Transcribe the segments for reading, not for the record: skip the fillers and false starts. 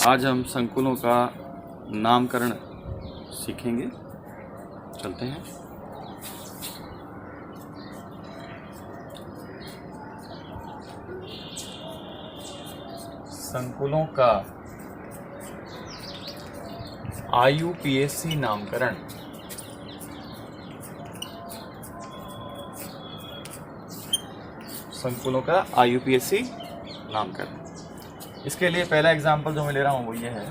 आज हम संकुलों का नामकरण सीखेंगे। चलते हैं। संकुलों का IUPAC नामकरण। संकुलों का IUPAC नामकरण। इसके लिए पहला एग्जाम्पल जो मैं ले रहा हूँ वो ये है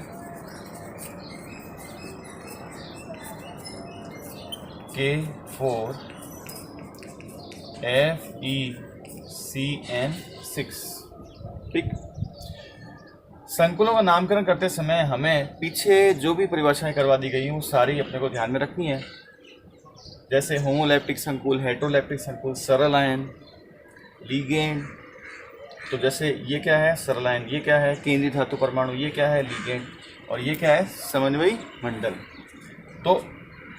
K4FECN6। ठीक। संकुलों का नामकरण करते समय हमें पीछे जो भी परिभाषाएं करवा दी गई हैं वो सारी अपने को ध्यान में रखनी है। जैसे होमोलैप्टिक संकुल, हेटेरोलैप्टिक संकुल, सरल आयन, लिगेंड। तो जैसे ये क्या है सरल आयन, ये क्या है केंद्रीय धातु परमाणु, ये क्या है लिगेंड, और ये क्या है समन्वयी मंडल। तो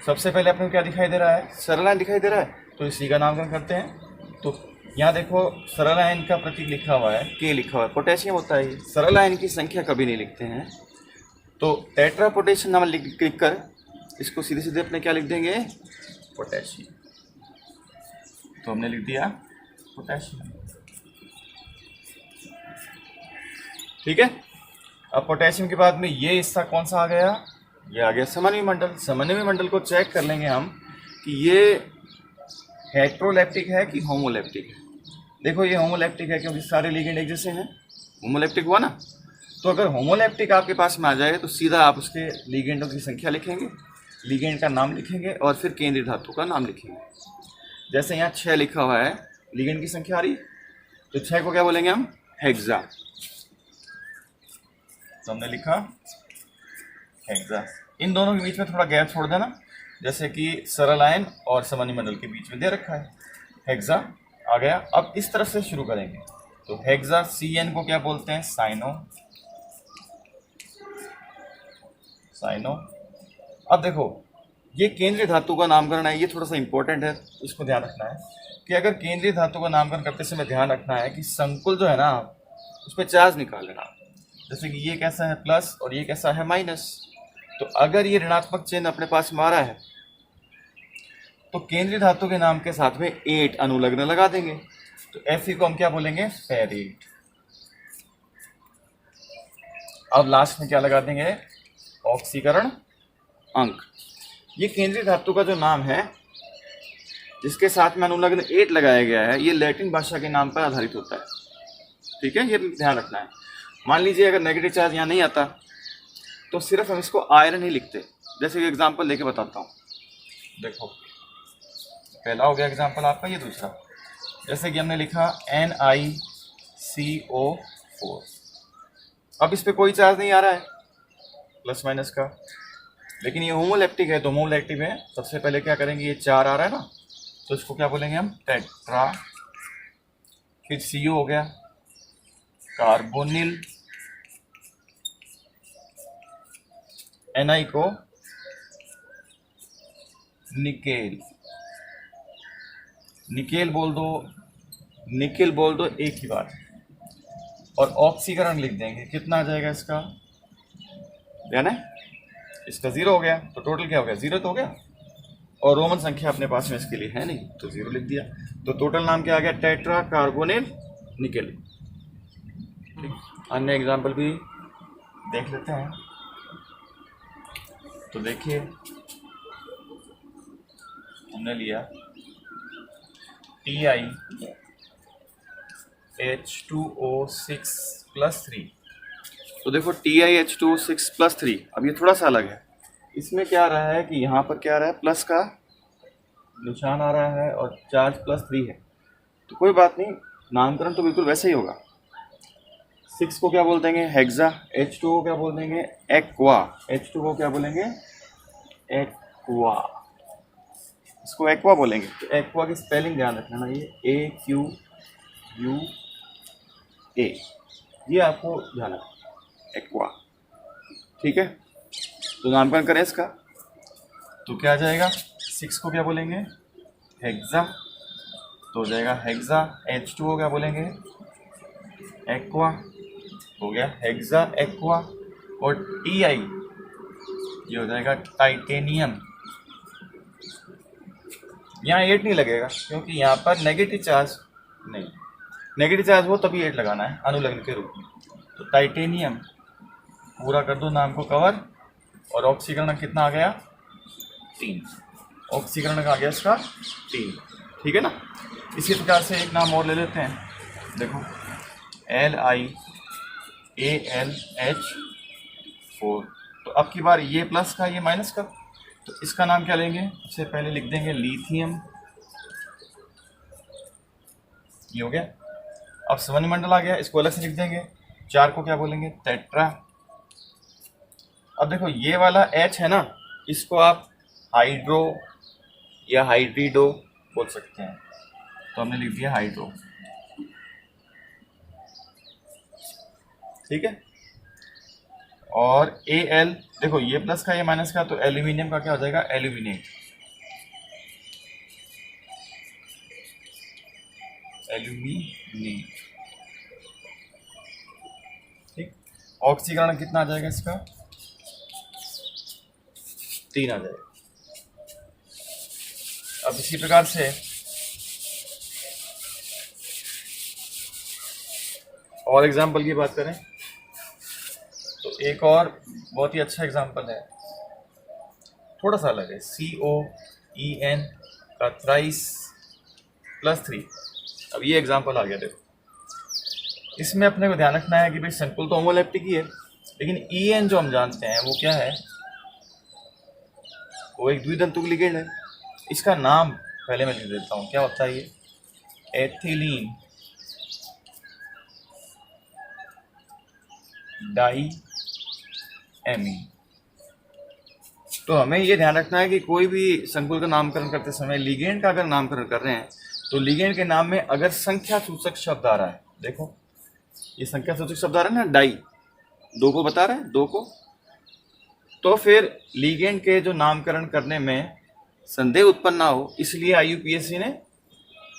सबसे पहले अपने को क्या दिखाई दे रहा है, सरल आयन दिखाई दे रहा है, तो इसी का नामकरण करते हैं। तो यहाँ देखो सरल आयन का प्रतीक लिखा हुआ है, के लिखा हुआ है, पोटेशियम होता है ये। सरल आयन की संख्या कभी नहीं लिखते हैं, तो टेट्रा पोटेशियम नाम लिख कर इसको सीधे सीधे अपने क्या लिख देंगे, पोटेशियम। तो हमने लिख दिया पोटेशियम। ठीक है। अब पोटेशियम के बाद में ये हिस्सा कौन सा आ गया, ये आ गया समन्वयी मंडल। समन्वयी मंडल को चेक कर लेंगे हम कि ये हेटेरोलैप्टिक है कि होमोलैप्टिक है। देखो ये होमोलैप्टिक है क्योंकि सारे लिगेंड एक जैसे हैं, होमोलैप्टिक हुआ ना। तो अगर होमोलैप्टिक आपके पास में आ जाए तो सीधा आप उसके लिगेंडों की संख्या लिखेंगे, लिगेंड का नाम लिखेंगे और फिर केंद्रीय धातु का नाम लिखेंगे। जैसे यहाँ 6 लिखा हुआ है, लिगेंड की संख्या आ रही, तो 6 को क्या बोलेंगे हम, हेक्सा। तो हमने लिखा हेक्सा। इन दोनों के बीच में थोड़ा गैप छोड़ देना, जैसे कि सरल आयन और समन्वयी मंडल के बीच में दे रखा है, हेक्सा आ गया। अब इस तरफ से शुरू करेंगे, तो हेक्सा CN को क्या बोलते हैं, साइनो। साइनो। अब देखो ये केंद्रीय धातु का नामकरण है, ये थोड़ा सा इंपॉर्टेंट है, इसको ध्यान रखना है कि अगर केंद्रीय धातु का नामकरण करते समय ध्यान रखना है कि संकुल जो है ना उस पर चार्ज निकाल लेना। जैसे कि ये कैसा है प्लस और ये कैसा है माइनस। तो अगर ये ऋणात्मक चिन्ह अपने पास में आ रहा है तो केंद्रीय धातु के नाम के साथ में 8 अनुलग्न लगा देंगे। तो Fe को हम क्या बोलेंगे, फेरेट। अब लास्ट में क्या लगा देंगे, ऑक्सीकरण अंक। ये केंद्रीय धातु का जो नाम है जिसके साथ में अनुलग्न 8 लगाया गया है, ये लैटिन भाषा के नाम पर आधारित होता है। ठीक है, ये ध्यान रखना है। मान लीजिए अगर नेगेटिव चार्ज यहाँ नहीं आता तो सिर्फ हम इसको आयरन ही लिखते। जैसे कि एग्जांपल लेके बताता हूँ। देखो पहला हो गया एग्जांपल आपका, ये दूसरा। जैसे कि हमने लिखा NiCO4। अब इस पे कोई चार्ज नहीं आ रहा है प्लस माइनस का, लेकिन ये होमोलैप्टिक है। तो होमोलैप्टिक में सबसे पहले क्या करेंगे, ये 4 आ रहा है ना, तो इसको क्या बोलेंगे हम, टेट्रा। फिर CO हो गया, कार्बोनिल। Ni को निकेल। निकेल बोल दो, निकेल बोल दो, एक ही बात। और ऑक्सीकरण लिख देंगे। कितना आ जाएगा इसका, ध्यान है, इसका 0 हो गया। तो टोटल क्या हो गया, 0 तो हो गया। और रोमन संख्या अपने पास में इसके लिए है नहीं, तो 0 लिख दिया। तो टोटल नाम क्या आ गया, टेट्रा कार्बोनिल निकेल। ठीक। अन्य एग्जाम्पल भी देख लेते हैं। तो देखिए हमने लिया TiH2O6+3। तो देखो TiH2O6+3, अब ये थोड़ा सा अलग है। इसमें क्या आ रहा है कि यहाँ पर क्या आ रहा है, प्लस का निशान आ रहा है और चार्ज +3 है। तो कोई बात नहीं, नामकरण तो बिल्कुल वैसे ही होगा। 6 को क्या बोल देंगे, हेक्सा। H2O को क्या बोल देंगे, एक्वा। H2O को क्या बोलेंगे, एक्वा। इसको एक्वा बोलेंगे। तो एक्वा की स्पेलिंग ध्यान रखना ना, ये AQUA, ये आपको ध्यान रखना, एक्वा। ठीक है। तो नामकरण करें इसका, तो क्या आ जाएगा, 6 को क्या बोलेंगे, हेक्सा। तो हो जाएगा हेक्सा। H2O क्या बोलेंगे, एक्वा। हो गया हेक्सा एक्वा। और Ti ये हो जाएगा टाइटेनियम। यहाँ 8 नहीं लगेगा क्योंकि यहाँ पर नेगेटिव चार्ज नहीं, नेगेटिव चार्ज हो तभी 8 लगाना है अनुलग्न के रूप में। तो टाइटेनियम पूरा कर दो नाम को कवर, और ऑक्सीकरण कितना आ गया 3, ऑक्सीकरण का आ गया इसका 3, ठीक है ना। इसी प्रकार से एक नाम और ले लेते हैं, देखो LiAlH4। तो अब की बार ये प्लस का ये माइनस का, तो इसका नाम क्या लेंगे, सबसे पहले लिख देंगे लिथियम, ये हो गया। अब सवनिमंडल आ गया, इसको अलग से लिख देंगे, 4 को क्या बोलेंगे टेट्रा। अब देखो ये वाला H है ना, इसको आप हाइड्रो या हाइड्रिडो बोल सकते हैं, तो हमने लिख दिया हाइड्रो, ठीक है। और Al देखो ये प्लस का ये माइनस का, तो एल्यूमिनियम का क्या हो जाएगा एल्यूमिनेट, एल्यूमिनेट, ठीक। ऑक्सीकरण कितना आ जाएगा इसका 3 आ जाएगा। अब इसी प्रकार से और एग्जाम्पल की बात करें तो एक और बहुत ही अच्छा एग्जाम्पल है, थोड़ा सा अलग है, COEN का थ्राइस +3। अब ये एग्जाम्पल आ गया, देखो इसमें अपने को ध्यान रखना है कि भाई संकुल तो होमोलैप्टिक ही है, लेकिन EN जो हम जानते हैं वो क्या है, वो एक द्वितंतुक लिगेंड है। इसका नाम पहले मैं लिख देता हूँ, क्या होता है ये एथिलीन डाई एमीन। तो हमें ये ध्यान रखना है कि कोई भी संकुल का नामकरण करते समय लिगेंड का अगर नामकरण कर रहे हैं तो लिगेंड के नाम में अगर संख्या सूचक शब्द आ रहा है, देखो ये संख्या सूचक शब्द आ रहा है ना, डाई 2 को बता रहा है 2 को, तो फिर लिगेंड के जो नामकरण करने में संदेह उत्पन्न ना हो, इसलिए IUPAC ने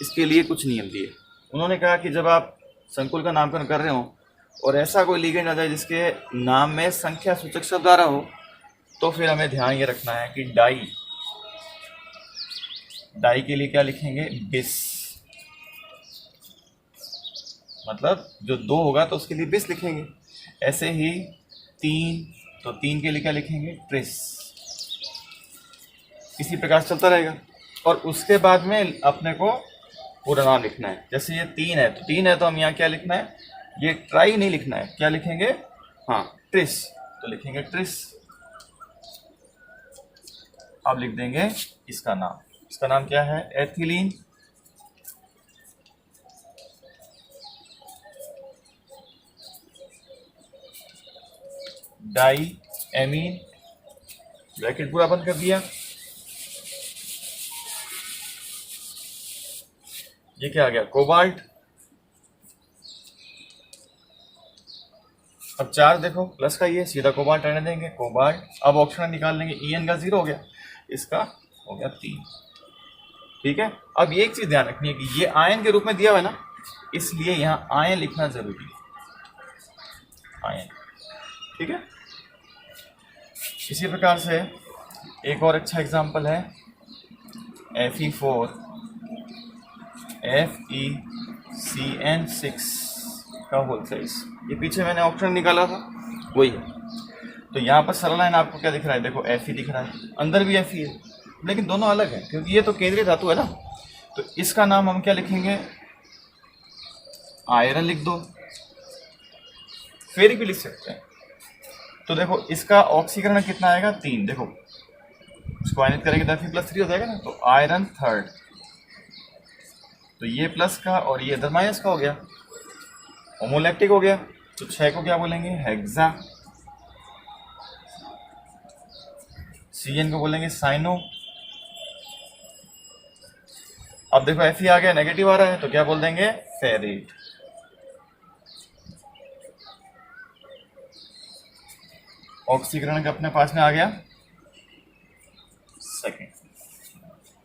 इसके लिए कुछ नियम दिए। उन्होंने कहा कि जब आप संकुल का नामकरण कर रहे हो और ऐसा कोई लिगेंड आ जाए जिसके नाम में संख्या सूचक शब्द आ रहा हो, तो फिर हमें ध्यान ये रखना है कि डाई के लिए क्या लिखेंगे बिस, मतलब जो 2 होगा तो उसके लिए बिस लिखेंगे। ऐसे ही 3, तो 3 के लिए क्या लिखेंगे ट्रिस। इसी प्रकार से चलता रहेगा। और उसके बाद में अपने को पूरा नाम लिखना है, जैसे ये 3 है तो 3 है तो हम यहाँ क्या लिखना है, ये ट्राई नहीं लिखना है, क्या लिखेंगे हाँ ट्रिस, तो लिखेंगे ट्रिस। अब लिख देंगे इसका नाम, इसका नाम क्या है एथिलीन डाई एमीन, ब्रैकेट पूरा बंद कर दिया। ये क्या आ गया कोबाल्ट। अब 4 देखो प्लस का, ये सीधा कोबाल्ट रहने देंगे कोबाल्ट। अब ऑप्शन निकाल लेंगे, EN का 0 हो गया, इसका हो गया 3, ठीक है। अब ये एक चीज ध्यान रखनी है कि ये आयन के रूप में दिया हुआ है ना, इसलिए यहाँ आयन लिखना जरूरी है, आयन, ठीक है। इसी प्रकार से एक और अच्छा एग्जांपल है Fe4 FeCN6 का होल साइज। ये पीछे मैंने ऑप्शन निकाला था वही है। तो यहाँ पर सरल लाइन आपको क्या दिख रहा है, देखो Fe दिख रहा है, अंदर भी Fe है, लेकिन दोनों अलग है क्योंकि ये तो केंद्रीय धातु है ना। तो इसका नाम हम क्या लिखेंगे आयरन लिख दो, फेरिक भी लिख सकते हैं। तो देखो इसका ऑक्सीकरण कितना आएगा 3, देखो इसको आयनित करेंगे तो Fe+3 हो जाएगा ना, तो आयरन 3rd, तो ये प्लस का और ये इधर माइनस का हो गया, होमोलैक्टिक हो गया। तो 6 को क्या बोलेंगे हेक्सा, CN को बोलेंगे साइनो। अब देखो Fe आ गया, नेगेटिव आ रहा है तो क्या बोल देंगे फेरेट। ऑक्सीकरण का अपने पास में आ गया 2nd,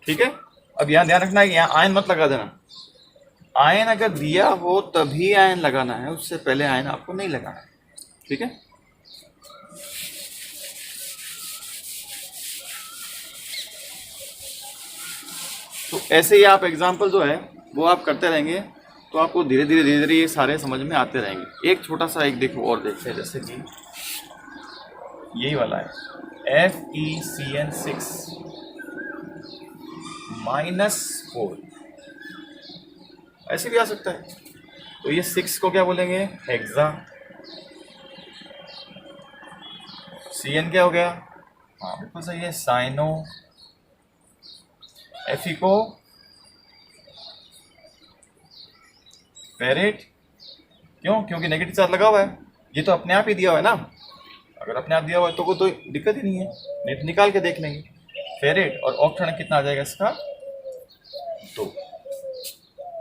ठीक है। अब यहां ध्यान रखना है कि यहां आयन मत लगा देना, आयन अगर दिया हो तभी आयन लगाना है, उससे पहले आयन आपको नहीं लगाना है, ठीक है। तो ऐसे ही आप एग्जाम्पल जो है वो आप करते रहेंगे तो आपको धीरे धीरे ये सारे समझ में आते रहेंगे। एक छोटा सा एक देखो और देखते हैं, जैसे कि यही वाला है FeCN6 -4, ऐसे भी आ सकता है। तो ये 6 को क्या बोलेंगे, हेक्सा। CN क्या हो गया, हाँ बिल्कुल सही है, साइनो। Fe को फेरेट, क्यों, क्योंकि नेगेटिव चार्ज लगा हुआ है। ये तो अपने आप ही दिया हुआ है ना, अगर अपने आप दिया हुआ है तो कोई तो दिक्कत ही नहीं है, नहीं तो निकाल के देख लेंगे। फेरेट और ऑक्टेन कितना आ जाएगा इसका, 2।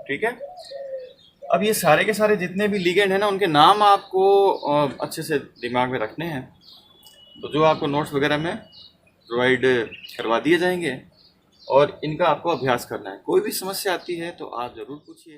ठीक है। अब ये सारे के सारे जितने भी लिगेंड है ना, उनके नाम आपको अच्छे से दिमाग में रखने हैं, तो जो आपको नोट्स वगैरह में प्रोवाइड करवा दिए जाएंगे और इनका आपको अभ्यास करना है। कोई भी समस्या आती है तो आप ज़रूर पूछिए।